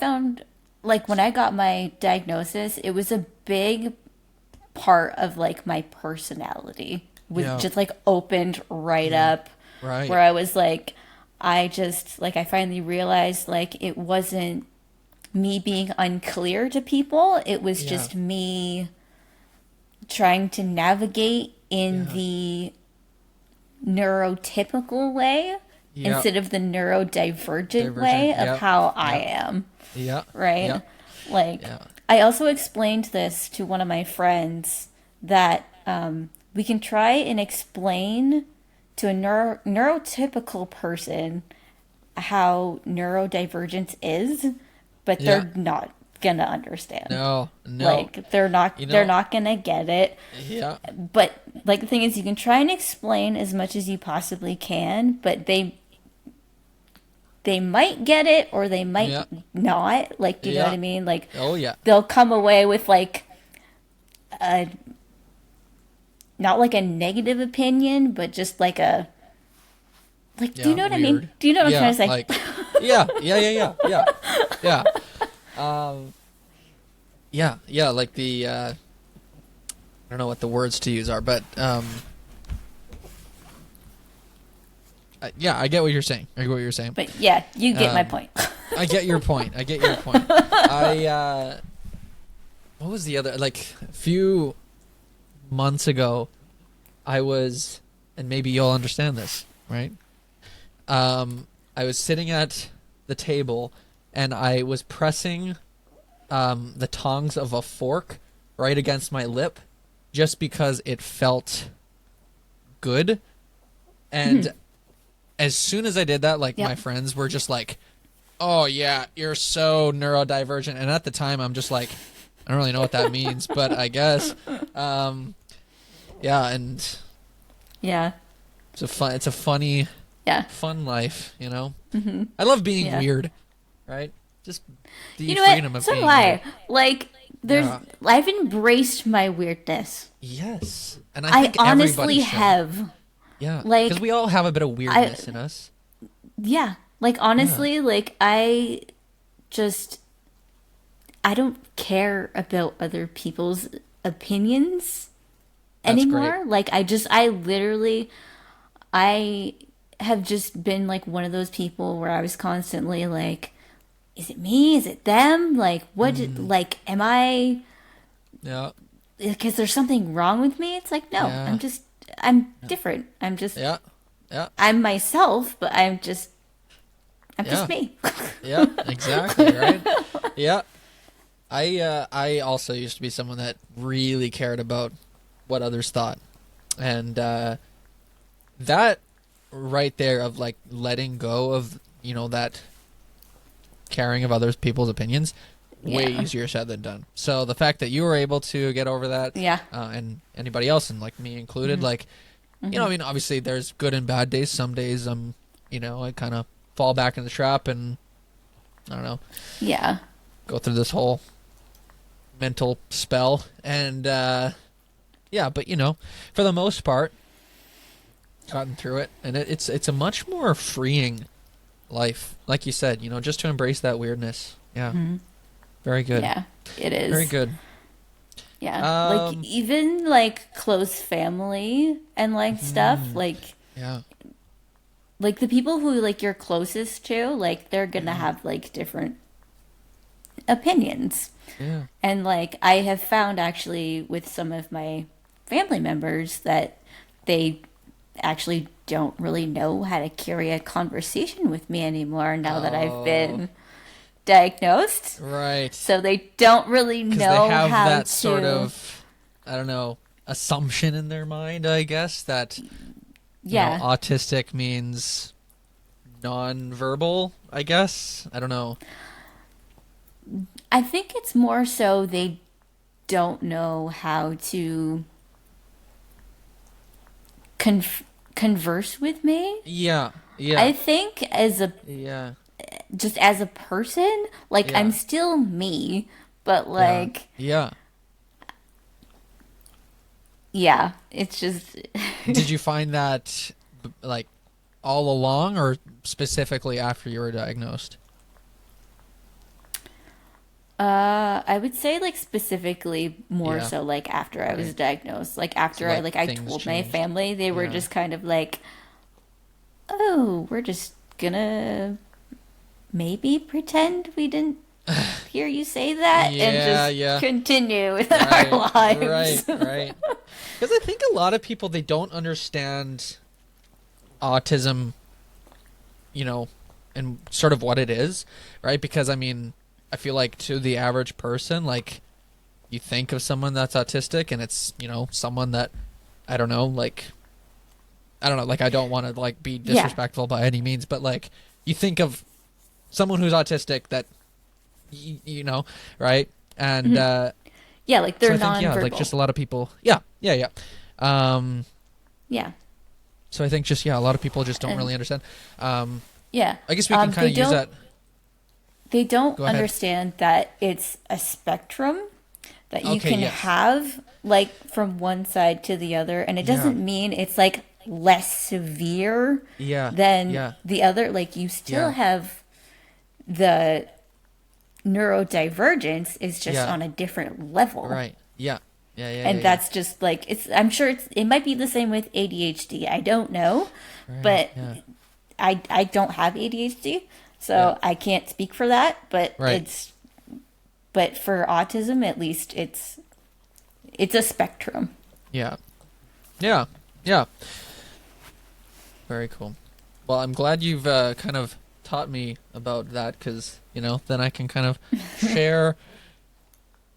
got my diagnosis, it was a big part of like my personality was Yeah. just like opened right up, Right. where I was like, I finally realized like it wasn't me being unclear to people, it was Yeah. just me trying to navigate in Yeah. the neurotypical way Yeah. instead of the neurodivergent Divergent, way of yep, how I yep. am, Yeah. right? Yeah. Like, Yeah. I also explained this to one of my friends that we can try and explain to a neurotypical person how neurodivergence is, but Yeah. they're not gonna understand. No. No. Like they're not You know- they're not gonna get it. Yeah. But like the thing is, you can try and explain as much as you possibly can, but they might get it or they might Yeah. not. Like, do you know Yeah. what I mean? Like Oh yeah. they'll come away with like a not like a negative opinion, but just like a like. Do you Yeah, know what I mean? weird. Do you know what Yeah, I'm trying to say? Like, yeah. Yeah. Yeah. Yeah. Yeah. Yeah. Yeah, like the I don't know what the words to use are, but yeah, I get what you're saying. I get what you're saying. But yeah, you get my point. I get your point. I get your point. What was the other, like, a few months ago, I was, and maybe you'll understand this, right? I was sitting at the table and I was pressing the tongs of a fork right against my lip just because it felt good. And as soon as I did that, like, my friends were just like, oh yeah, you're so neurodivergent. And at the time I'm just like, I don't really know what that means, but I guess. Yeah, and Yeah. it's a funny, Yeah. fun life, you know? I love being weird, right? Just the You know freedom what? of So being do I. weird. Like, I've embraced my weirdness. Yes. And I I think everybody honestly should. have. Yeah. Like, Because we all have a bit of weirdness in us. Yeah. Like, honestly, like, I don't care about other people's opinions That's anymore. great. Like, I have just been like one of those people where I was constantly like, is it me? Is it them? Like, like, am I, Yeah. because there's something wrong with me? It's like, no, Yeah. I'm different. Yeah. Yeah. I'm myself, but I'm just Yeah. me. Yeah. Exactly. Right. Yeah. I also used to be someone that really cared about what others thought. And that right there of like letting go of, that caring of other people's opinions, way easier said than done. So the fact that you were able to get over that, and anybody else, and like me included, like, I mean, obviously there's good and bad days. Some days I kind of fall back in the trap and I don't know. Yeah. Go through this whole mental spell and but for the most part gotten through it, and it's a much more freeing life, like you said, just to embrace that weirdness. Very good. Yeah, it is Very good. like even like close family and like stuff, like the people who like you're closest to, like they're gonna have like different opinions. And like I have found actually with some of my family members that they actually don't really know how to carry a conversation with me anymore now that I've been diagnosed. Right. So they don't really know they have how that to sort of, I don't know, assumption in their mind, I guess, that autistic means non-verbal, I guess. I don't know. I think it's more so they don't know how to converse with me. Yeah. I think just as a person, like I'm still me, but like it's just Did you find that like all along or specifically after you were diagnosed? I would say like specifically more so like after I was diagnosed, like after So, I like, I things told my changed. family, they were just kind of like, oh, we're just gonna maybe pretend we didn't hear you say that and just continue with our lives. Right. Because I think a lot of people, they don't understand autism, and sort of what it is, right? Because I mean, I feel like to the average person, like you think of someone that's autistic and it's, someone that, I don't know, like I don't want to like be disrespectful by any means, but like you think of someone who's autistic that, right? And like they're so I think, nonverbal. like just a lot of people. Yeah. So I think just a lot of people just don't really understand. I guess we can kind of use that. They don't understand that it's a spectrum that you can have like from one side to the other, and it doesn't mean it's like less severe than the other. Like you still have the neurodivergence is just Yeah. on a different level. Right. Yeah. And Yeah. that's just like I'm sure it might be the same with ADHD. I don't know, Right. but Yeah. I don't have ADHD, Yeah. so I can't speak for that, but Right. but for autism at least it's a spectrum. Yeah. Yeah. Yeah. Very cool. Well, I'm glad you've kind of taught me about that because, then I can kind of share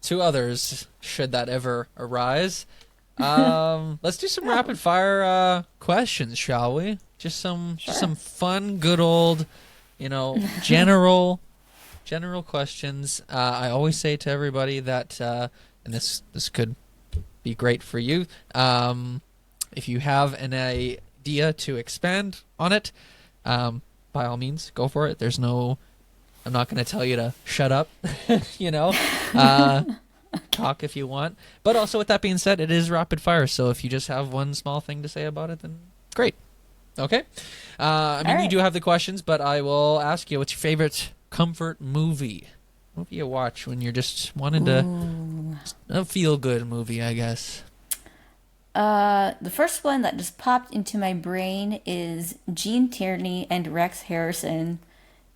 to others should that ever arise. Let's do some rapid fire questions, shall we? Just some fun, good old, general questions. I always say to everybody that, and this could be great for you. If you have an idea to expand on it, by all means, go for it. I'm not going to tell you to shut up, talk if you want. But also with that being said, it is rapid fire. So if you just have one small thing to say about it, then great. Okay. You do have the questions, but I will ask you, what's your favorite comfort movie? Movie you watch when you're just wanting to a feel-good movie, I guess. The first one that just popped into my brain is Gene Tierney and Rex Harrison,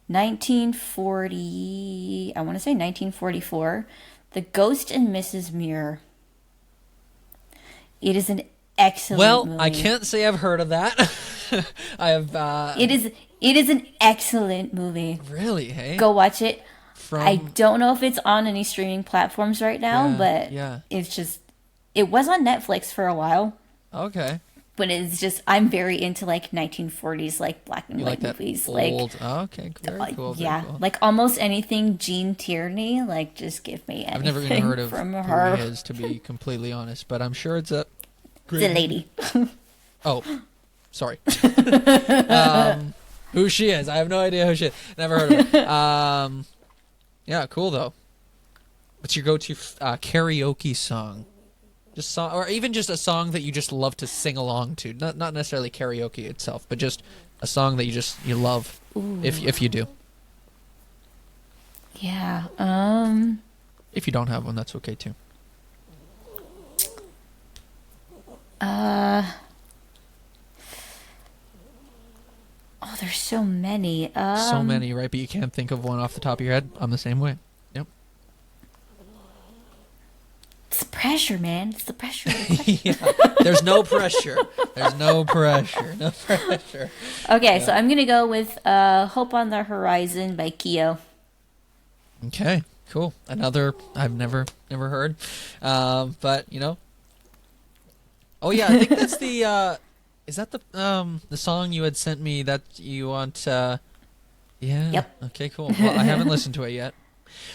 1940, I want to say 1944, The Ghost and Mrs. Muir. It is an excellent movie. I can't say I've heard of that. I have. It is an excellent movie. Really, hey? Go watch it. I don't know if it's on any streaming platforms right now, but it's just, it was on Netflix for a while. Okay. But it's just, I'm very into like 1940s like black and white movies. Old. Okay, very cool. Yeah, very cool. like almost anything Gene Tierney, like just give me anything. I've never even heard of from who her. he is, to be completely honest, but I'm sure it's a great It's a lady. Oh, sorry. Who she is? I have no idea who she is. Never heard of her. Yeah, cool though. What's your go-to karaoke song? Just song, or even just a song that you just love to sing along to. Not necessarily karaoke itself, but just a song that you love. Ooh. If you do. Yeah. If you don't have one, that's okay too. Oh, there's so many. So many, right? But you can't think of one off the top of your head. I'm the same way. Yep. It's the pressure, man. It's the pressure. Yeah. There's no pressure. There's no pressure. No pressure. Okay, so I'm gonna go with "Hope on the Horizon" by Kyo. Okay, cool. Another I've never heard, but Oh yeah, I think that's the. Is that the song you had sent me that you want? Yeah. Yep. Okay, cool. Well, I haven't listened to it yet,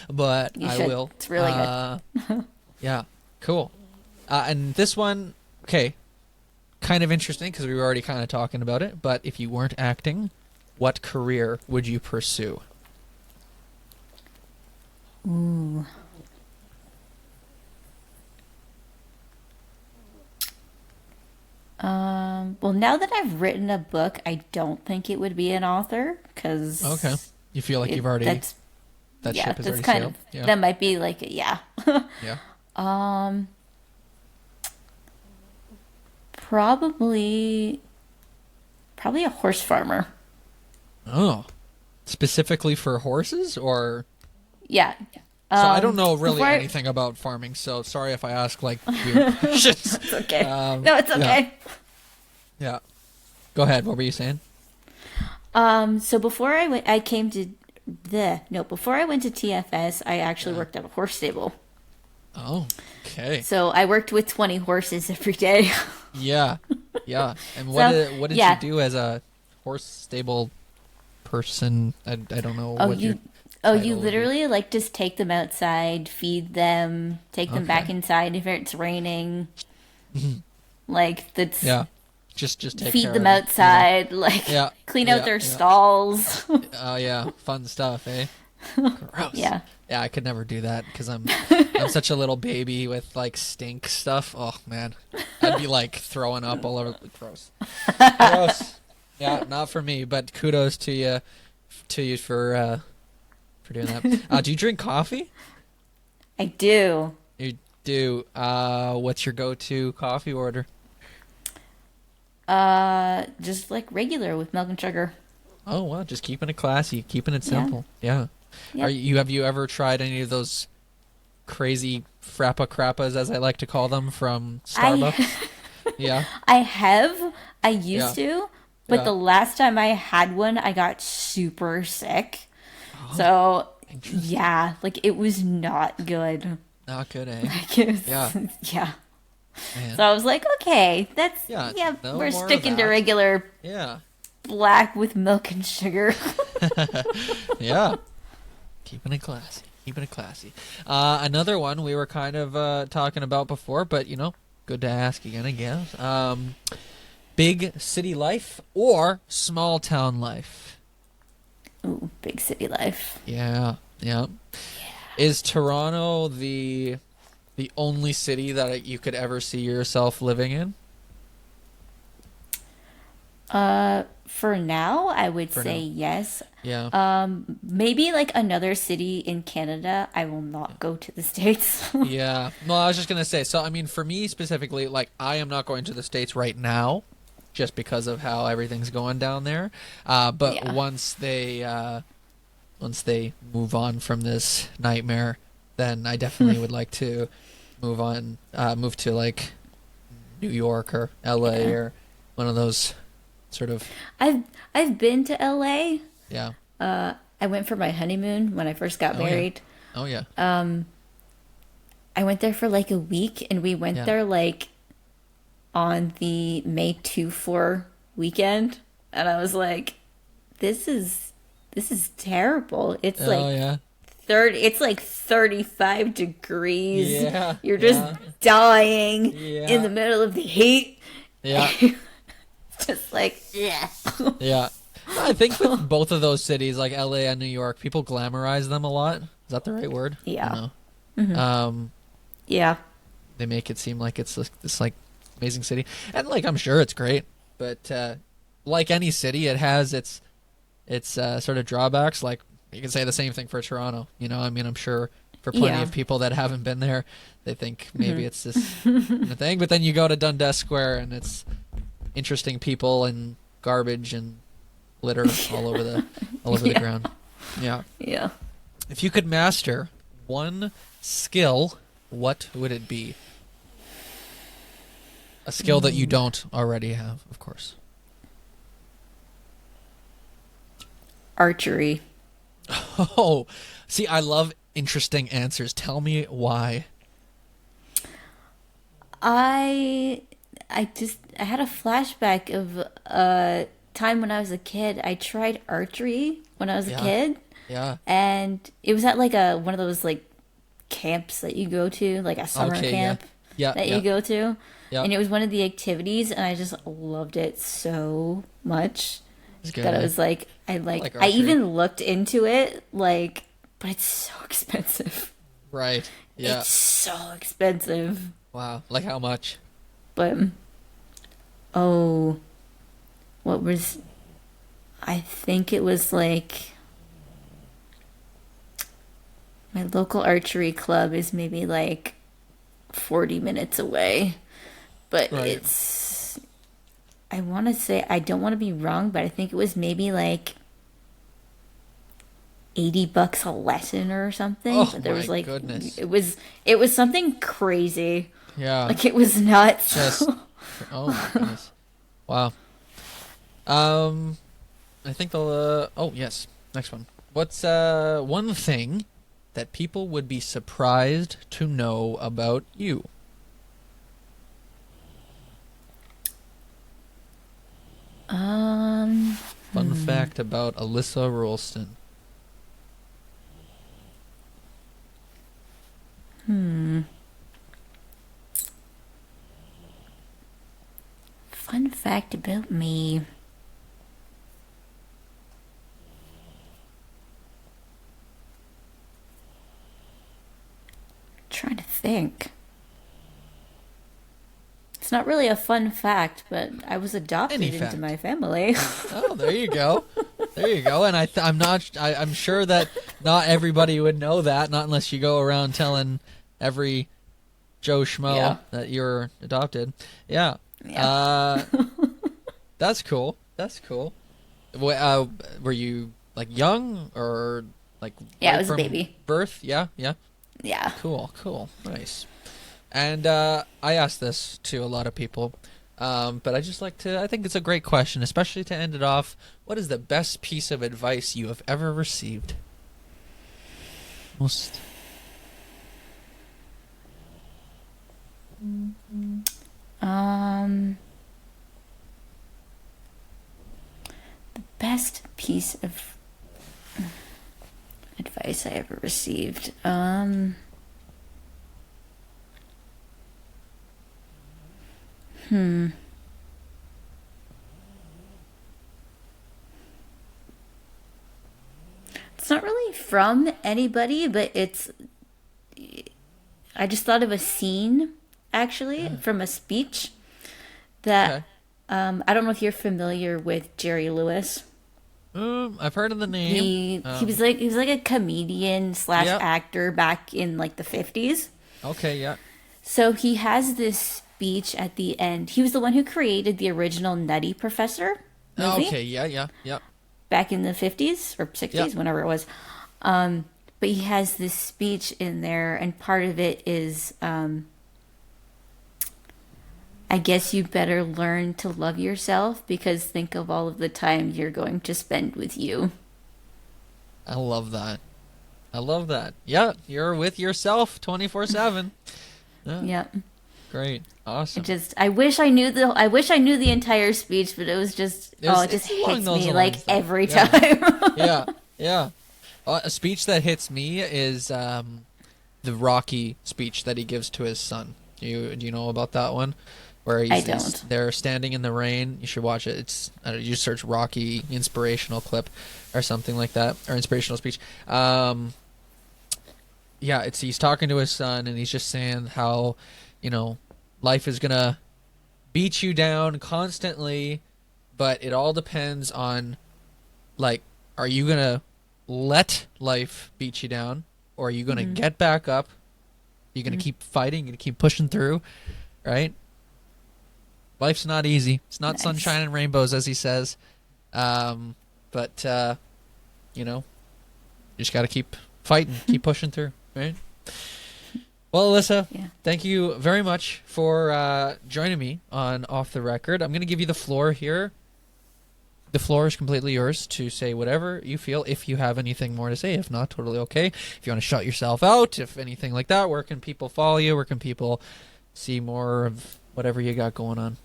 but You I should. will. It's really good. Yeah, cool. And this one, okay, kind of interesting because we were already kind of talking about it. But if you weren't acting, what career would you pursue? Ooh. Well, now that I've written a book, I don't think it would be an author because Okay, you feel like you've already that ship has already kind sailed. of that might be like yeah. Yeah. Probably a horse farmer. Oh, specifically for horses, or Yeah. so I don't know really anything about farming. So sorry if I ask like weird questions. It's okay. No, it's okay. Yeah. Go ahead. What were you saying? So before I went to TFS, I actually worked at a horse stable. Oh, okay. So I worked with 20 horses every day. Yeah. Yeah. And what did yeah. you do as a horse stable person? I don't know what you literally like just take them outside, feed them, take them back inside if it's raining. Like that's Just take feed care them of it, outside, clean out their stalls. Oh yeah, fun stuff, eh? Gross. Yeah. Yeah, I could never do that because I'm such a little baby with like stink stuff. Oh man, I'd be like throwing up all over. Gross. Gross. Yeah, not for me. But kudos to you for for doing that. Do you drink coffee? I do. You do. What's your go-to coffee order? Just like regular with milk and sugar. Oh wow, just keeping it classy, keeping it Yeah. simple. Yeah. Yep. Have you ever tried any of those crazy frappa crappas, as I like to call them, from Starbucks? Yeah. I have. I used to, but Yeah. the last time I had one, I got super sick. So, yeah, like it was not good. Not good, eh? Like it was, Yeah. yeah. Man. So I was like, okay, that's Yeah, no we're more of sticking to that. regular Yeah. black with milk and sugar. Yeah. Keeping it classy. Keeping it classy. Another one we were kind of talking about before, but good to ask again, I guess. Big city life or small town life? Ooh, big city life. Yeah. Yeah. Is Toronto the only city that you could ever see yourself living in? For now, I would For say now. yes. Yeah. Maybe like another city in Canada. I will not go to the States. Yeah. Well, I was just gonna say. So, I mean, for me specifically, like, I am not going to the States right now, just because of how everything's going down there. But Yeah. once they move on from this nightmare, then I definitely would like to move to like New York or LA Yeah. or one of those sort of I've been to LA. yeah. I went for my honeymoon when I first got Oh, yeah. married. Oh yeah. I went there for like a week, and we went Yeah. there like on the May 4 weekend, and I was like, this is terrible. It's Oh like yeah. 30, it's like 35 degrees. Yeah, You're just yeah. dying Yeah. in the middle of the heat. Yeah. Just like, yeah. Yeah. I think with both of those cities, like LA and New York, people glamorize them a lot. Is that the right word? Yeah. I don't know. Yeah. They make it seem like it's this like amazing city, and like I'm sure it's great, but like any city, it has its sort of drawbacks. Like you can say the same thing for Toronto. I mean, I'm sure for plenty Yeah. of people that haven't been there, they think maybe it's this kind of thing. But then you go to Dundas Square, and it's interesting people and garbage and litter all over the Yeah. ground. Yeah. Yeah. If you could master one skill, what would it be? A skill that you don't already have, of course. Archery. Oh, see, I love interesting answers. Tell me why. I I had a flashback of a time when I was a kid. I tried archery when I was a Yeah. kid, Yeah. and it was at like one of those like camps that you go to, like a summer Okay, camp Yeah. that Yeah. you go to. Yeah. And it was one of the activities, and I just loved it so much It's good. that I was like, I like I archery. even looked into it, like, but it's so expensive. Right. Yeah. It's so expensive. Wow. Like how much? But oh, what was? I think it was like my local archery club is maybe like 40 minutes away, but Right. it's. I want to say, I don't want to be wrong, but I think it was maybe like $80 a lesson or something. Oh, But there was my like goodness. it was something crazy. Yeah. Like it was nuts. Just. Oh my goodness. Wow. I think the. Oh yes. Next one. What's one thing that people would be surprised to know about you? Fun fact about Alyssa Roulston. Fun fact about me. Trying to think. It's not really a fun fact, but I was adopted Any into fact. my family. Oh, there you go. There you go. And I'm sure that not everybody would know that, not unless you go around telling every Joe Schmo that you're adopted. Yeah. That's cool. That's cool. Were you like young or like Yeah, right I was a from baby. birth? Yeah, yeah. Yeah. Cool. Nice. And I asked this to a lot of people, but I think it's a great question, especially to end it off. What is the best piece of advice you have ever received? Most. The best piece of advice I ever received. It's not really from anybody, but I just thought of a scene actually from a speech that Okay. I don't know if you're familiar with Jerry Lewis. I've heard of the name. He was like a comedian slash Yep. actor back in like the 50s. Okay, yeah. So he has this speech at the end. He was the one who created the original Nutty Professor movie Okay, yeah. back in the 50s or 60s, Yep. whenever it was. But he has this speech in there, and part of it is, I guess you better learn to love yourself because think of all of the time you're going to spend with you. I love that. Yeah, you're with yourself 24/7. Yeah, Yep. great. Awesome. I wish I knew the entire speech, but it was just it just it's along hits those me lines, like though. every Yeah. time. Yeah. A speech that hits me is the Rocky speech that he gives to his son. Do you know about that one? Where they're standing in the rain. You should watch it. It's you search Rocky inspirational clip or something like that, or inspirational speech. He's talking to his son and he's just saying how, life is gonna beat you down constantly, but it all depends on, like, are you gonna let life beat you down, or are you gonna get back up? You're gonna keep fighting. You're gonna keep pushing through, right? Life's not easy. It's not sunshine and rainbows, as he says. But you just got to keep fighting, keep pushing through, right? Well, Alyssa, thank you very much for joining me on Off the Record. I'm going to give you the floor here. The floor is completely yours to say whatever you feel, if you have anything more to say. If not, totally okay. If you want to shut yourself out, if anything like that, where can people follow you? Where can people see more of whatever you got going on?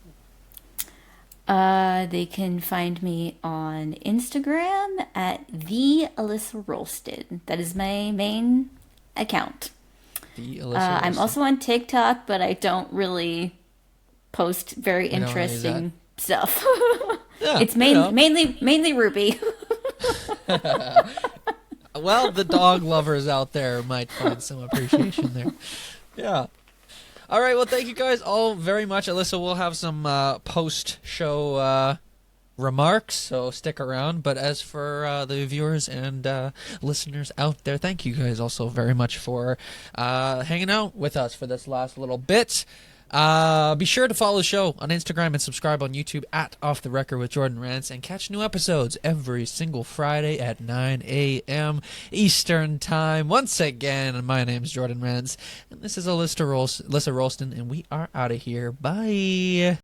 They can find me on Instagram at the Alyssa Roulston. That is my main account. The Alyssa I'm Roulston. also on TikTok, but I don't really post very interesting stuff. Yeah, It's mainly Ruby. Well, the dog lovers out there might find some appreciation there. Yeah. All right. Well, thank you guys all very much. Alyssa will have some post-show remarks, so stick around. But as for the viewers and listeners out there, thank you guys also very much for hanging out with us for this last little bit. Be sure to follow the show on Instagram and subscribe on YouTube at Off the Record with Jordan Rance, and catch new episodes every single Friday at 9 a.m. Eastern Time. Once again, my name's Jordan Rance, and this is Alyssa Roulston, and we are out of here. Bye.